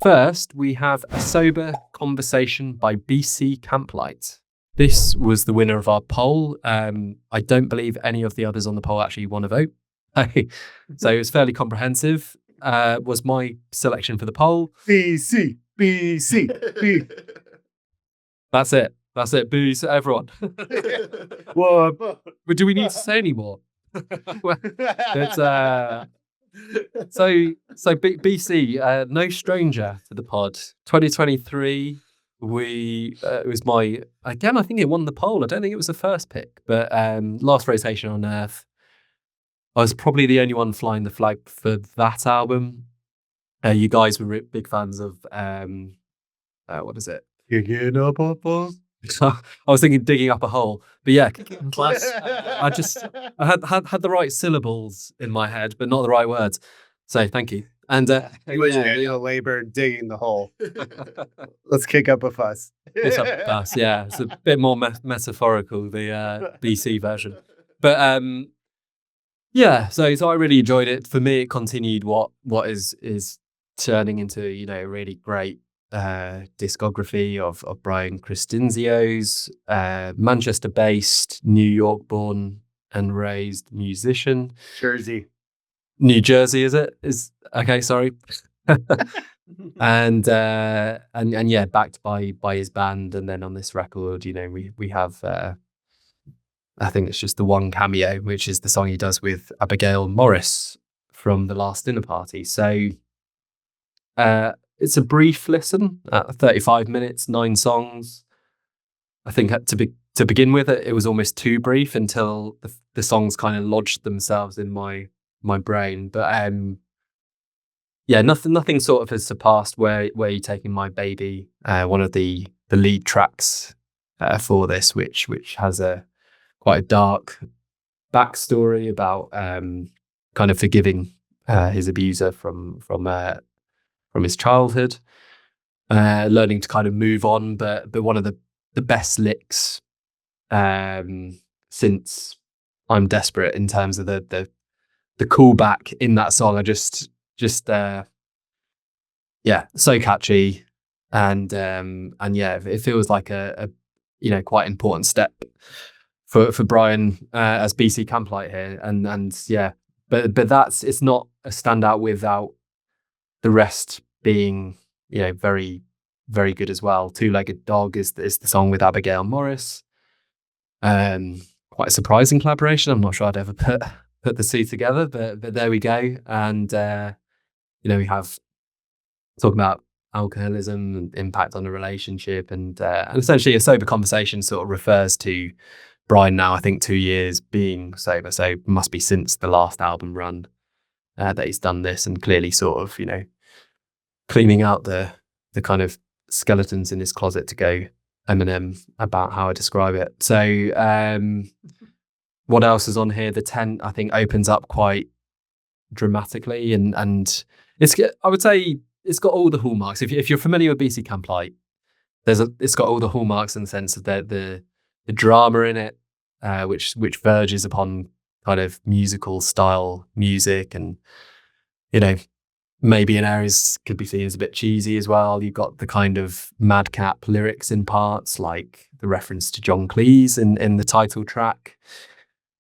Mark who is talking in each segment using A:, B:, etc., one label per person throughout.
A: First, we have A Sober Conversation by BC Camplight. This was the winner of our poll. I don't believe any of the others on the poll actually won a vote. So it was fairly comprehensive. Was my selection for the poll.
B: BC.
A: That's it. Booze, everyone.
B: What?
A: But do we need to say any more? So BC, no stranger to the pod. 2023, it was my, again, I think it won the poll. I don't think it was the first pick, but Last Rotation on Earth. I was probably the only one flying the flag for that album. You guys were big fans of, what is it?
B: Kicking up a ball.
A: I was thinking Digging Up a Hole, but yeah, class. I had the right syllables in my head, but not the right words. So thank you. And
B: Daniel Labor digging the hole. Let's kick up a fuss.
A: It's a fuss, yeah. It's a bit more metaphorical, the BC version. But yeah, so I really enjoyed it. For me, it continued what is turning into, a really great discography of Brian Christinzio's Manchester-based, New York-born and raised musician. New Jersey, is it? Okay, sorry. and yeah, backed by his band, and then on this record, we have I think it's just the one cameo, which is the song he does with Abigail Morris from The Last Dinner Party. So it's a brief listen at 35 minutes, 9 songs. I think to begin with, it was almost too brief until the songs kind of lodged themselves in my brain. But yeah, nothing sort of has surpassed Where You Taking My Baby, one of the lead tracks for this, which has quite a dark backstory about kind of forgiving his abuser from his childhood, learning to kind of move on, but one of the best licks since I'm Desperate in terms of the callback in that song. I just yeah, so catchy, and yeah, it feels like a quite important step for Brian as BC Camplight here, and yeah, but it's not a standout without the rest being very, very good as well. Two-Legged Dog is the song with Abigail Morris. Quite a surprising collaboration. I'm not sure I'd ever put the two together, but there we go. And we have talking about alcoholism and impact on a relationship, and essentially A Sober Conversation sort of refers to Brian now, I think 2 years being sober, so it must be since the last album run that he's done this, and clearly sort of cleaning out the kind of skeletons in his closet, to go Eminem about how I describe it. So what else is on here? The tent, I think, opens up quite dramatically, and I would say it's got all the hallmarks. If you're familiar with BC Camplight, it's got all the hallmarks in the sense of the drama in it, which verges upon kind of musical style music, and maybe in areas could be seen as a bit cheesy as well. You've got the kind of madcap lyrics in parts, like the reference to John Cleese in the title track,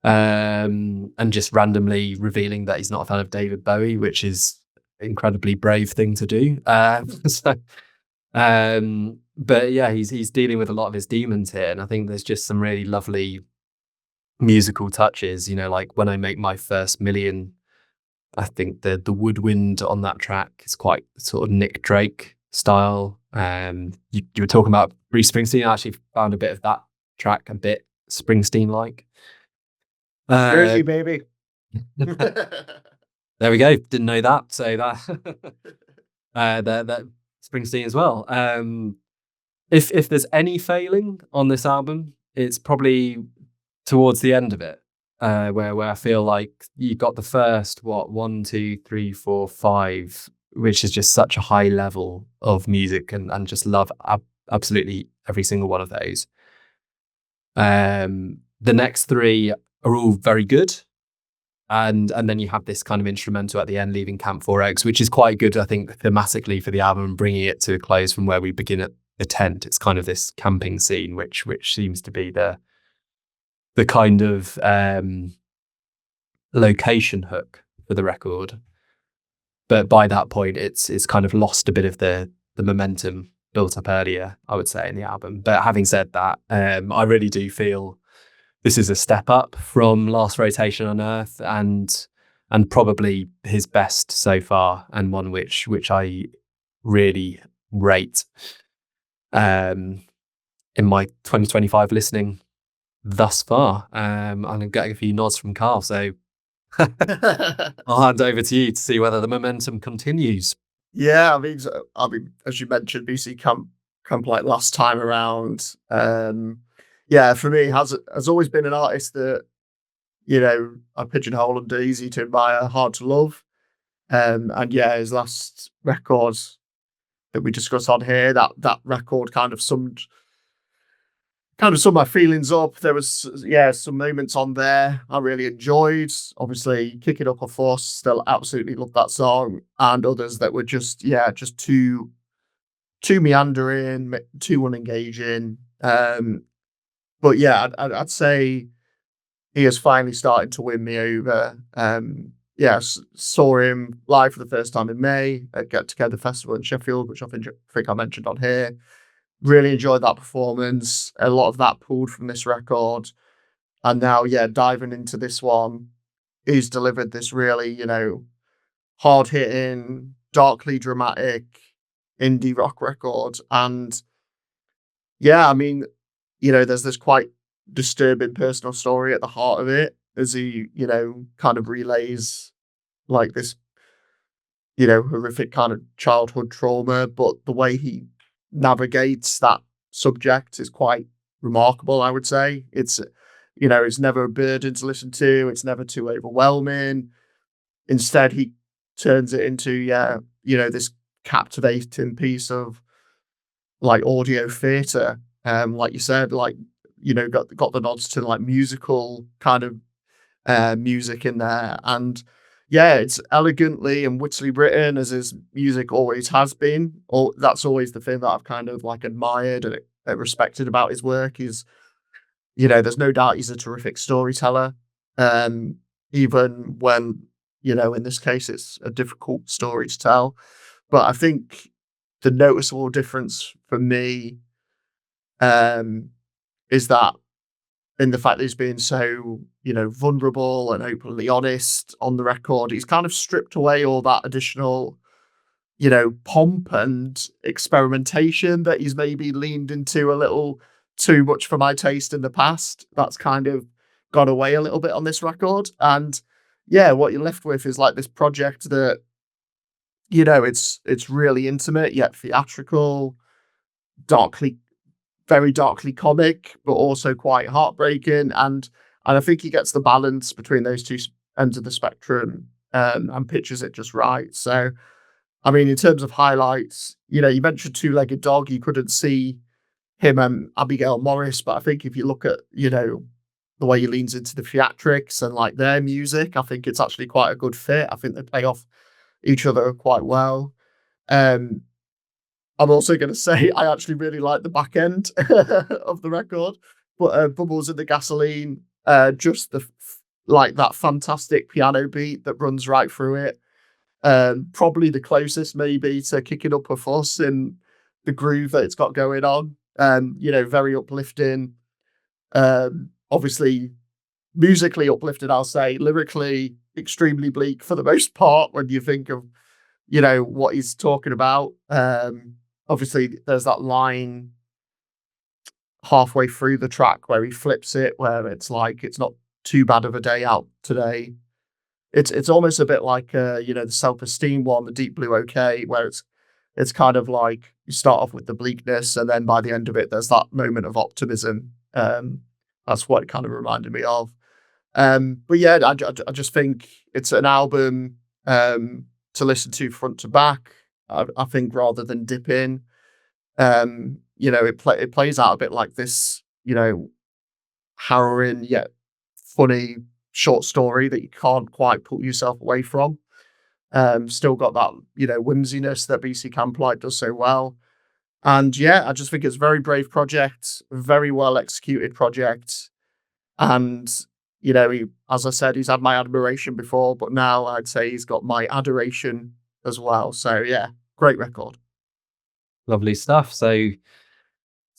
A: and just randomly revealing that he's not a fan of David Bowie, which is an incredibly brave thing to do. But yeah, he's dealing with a lot of his demons here, and I think there's just some really lovely musical touches. Like When I Make My First Million, I think the woodwind on that track is quite sort of Nick Drake style. You were talking about Bruce Springsteen. I actually found a bit of that track a bit Springsteen-like.
B: Jersey, baby.
A: There we go. Didn't know that. So that Springsteen as well. If there's any failing on this album, it's probably towards the end of it. Where I feel like you got the first 1, 2, 3, 4, 5, which is just such a high level of music, and just love absolutely every single one of those. The next 3 are all very good, and then you have this kind of instrumental at the end, leaving Camp 4X, which is quite good, I think, thematically for the album, bringing it to a close from where we begin at the tent. It's kind of this camping scene, which seems to be the kind of location hook for the record. But by that point, it's kind of lost a bit of the momentum built up earlier, I would say, in the album. But having said that, I really do feel this is a step up from Last Rotation on Earth, and probably his best so far, and one which I really rate in my 2025 listening thus far. I'm getting a few nods from Karl, so I'll hand over to you to see whether the momentum continues.
B: Yeah, I mean, as you mentioned, BC Camplight last time around. Yeah, for me, has always been an artist that, you know, I pigeonhole under easy to admire, hard to love. And yeah, his last record that we discussed on here, that record kind of summed my feelings up. There was, yeah, some moments on there I really enjoyed. Obviously, Kick It Up a Fuss, still absolutely love that song, and others that were just too meandering, too unengaging. But yeah, I'd say he is finally starting to win me over. Yeah, saw him live for the first time in May at Get Together Festival in Sheffield, which I think I mentioned on here. Really enjoyed that performance. A lot of that pulled from this record. And now, yeah, diving into this one, he's delivered this really, you know, hard-hitting, darkly dramatic indie rock record. And yeah, I mean, you know, there's this quite disturbing personal story at the heart of it, as he, you know, kind of relays like this, you know, horrific kind of childhood trauma. But the way he navigates that subject is quite remarkable, I would say. It's, you know, it's never a burden to listen to. It's never too overwhelming. Instead, he turns it into, yeah, you know, this captivating piece of like audio theatre. Like you said, like, you know, got the nods to like musical kind of music in there. And yeah, it's elegantly and wittily written, as his music always has been. Or that's always the thing that I've kind of like admired and respected about his work is, you know, there's no doubt he's a terrific storyteller. Even when, you know, in this case, it's a difficult story to tell. But I think the noticeable difference for me is that in the fact that he's being so, you know, vulnerable and openly honest on the record, he's kind of stripped away all that additional, you know, pomp and experimentation that he's maybe leaned into a little too much for my taste in the past. That's kind of gone away a little bit on this record. And yeah, what you're left with is like this project that, you know, it's really intimate yet theatrical, very darkly comic, but also quite heartbreaking. And I think he gets the balance between those two ends of the spectrum and pitches it just right. So, I mean, in terms of highlights, you know, you mentioned Two-Legged Dog. You couldn't see him and Abigail Morris, but I think if you look at, you know, the way he leans into the theatrics and like their music, I think it's actually quite a good fit. I think they play off each other quite well. I'm also going to say I actually really like the back end of the record, but Bubbles in the Gasoline, just like that fantastic piano beat that runs right through it. Probably the closest maybe to Kicking Up a Fuss in the groove that it's got going on. You know, very uplifting. Obviously, musically uplifting, I'll say. Lyrically, extremely bleak for the most part when you think of, you know, what he's talking about. Obviously, there's that line halfway through the track where he flips it, where it's like, it's not too bad of a day out today. It's almost a bit like, you know, the Self-Esteem one, the Deep Blue OK, where it's kind of like you start off with the bleakness, and then by the end of it, there's that moment of optimism. That's what it kind of reminded me of. But yeah, I just think it's an album to listen to front to back. I think rather than dip in, you know, it plays out a bit like this, you know, harrowing yet funny short story that you can't quite pull yourself away from. Still got that, whimsiness that BC Camplight does so well. And yeah, I just think it's a very brave project, very well executed project. And, as I said, he's had my admiration before, but now I'd say he's got my adoration as well. So yeah, great record.
A: Lovely stuff. So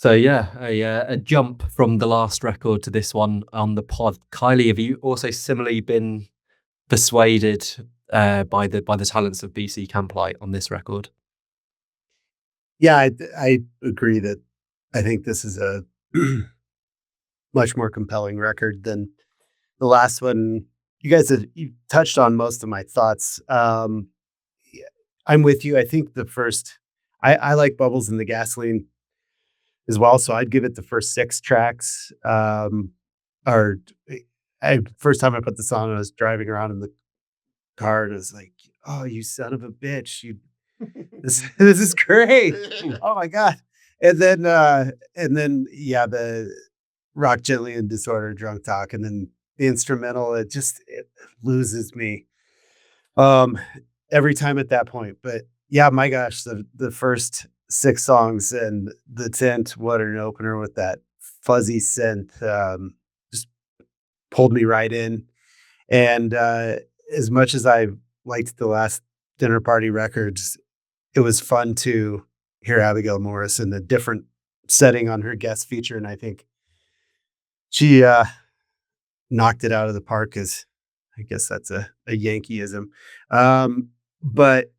A: yeah, a jump from the last record to this one on the pod. Kiley, have you also similarly been persuaded by the talents of BC Camplight on this record?
C: Yeah, I agree that I think this is a much more compelling record than the last one. You touched on most of my thoughts. I'm with you. I think the first, I like Bubbles in the Gasoline as well, so I'd give it the first 6 tracks. First time I put this on, I was driving around in the car and I was like, "Oh, you son of a bitch! This is great! Oh my god!" And then yeah, the Rock Gently in Disorder, Drunk Talk, and then the instrumental. It loses me every time at that point. But yeah, my gosh, the first 6 songs and the Tent, What an Opener with that fuzzy synth, just pulled me right in. And as much as I liked the last Dinner Party records, it was fun to hear Abigail Morris in a different setting on her guest feature. And I think she knocked it out of the park, as I guess that's a Yankeeism. But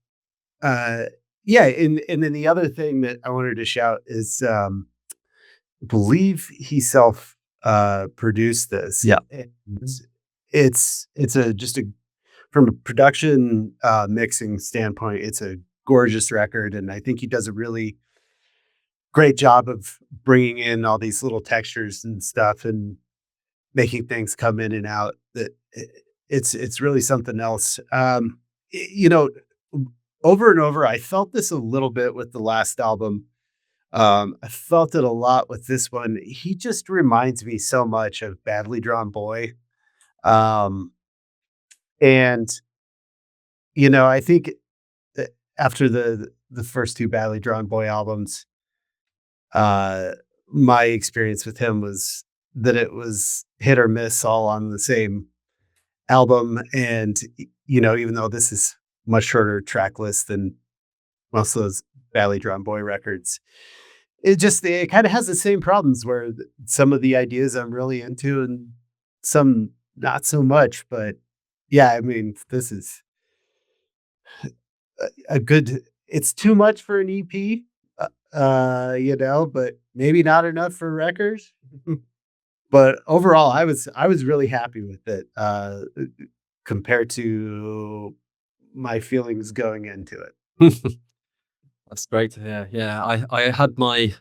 C: yeah, and then the other thing that I wanted to shout is I believe he self produced this.
A: Yeah.
C: It's from a production mixing standpoint, it's a gorgeous record, and I think he does a really great job of bringing in all these little textures and stuff and making things come in and out. That it's really something else. Over and over, I felt this a little bit with the last album. I felt it a lot with this one. He just reminds me so much of Badly Drawn Boy. And I think after the first 2 Badly Drawn Boy albums, my experience with him was that it was hit or miss all on the same album. And, even though this is much shorter track list than most of those Badly Drawn Boy records, it kind of has the same problems where some of the ideas I'm really into and some not so much. But yeah, I mean, this is it's too much for an EP, but maybe not enough for records. But overall, I was really happy with it compared to my feelings going into it.
A: That's great to hear. Yeah, I had my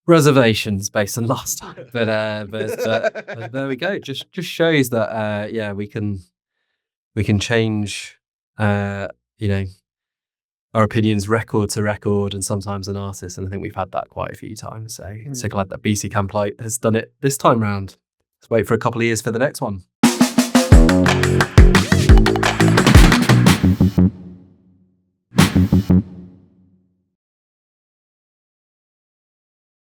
A: reservations based on last time, but there we go. Just shows that yeah, we can change our opinions record to record and sometimes an artist, and I think we've had that quite a few times. So glad that BC Camplight has done it this time round. Let's wait for a couple of years for the next one.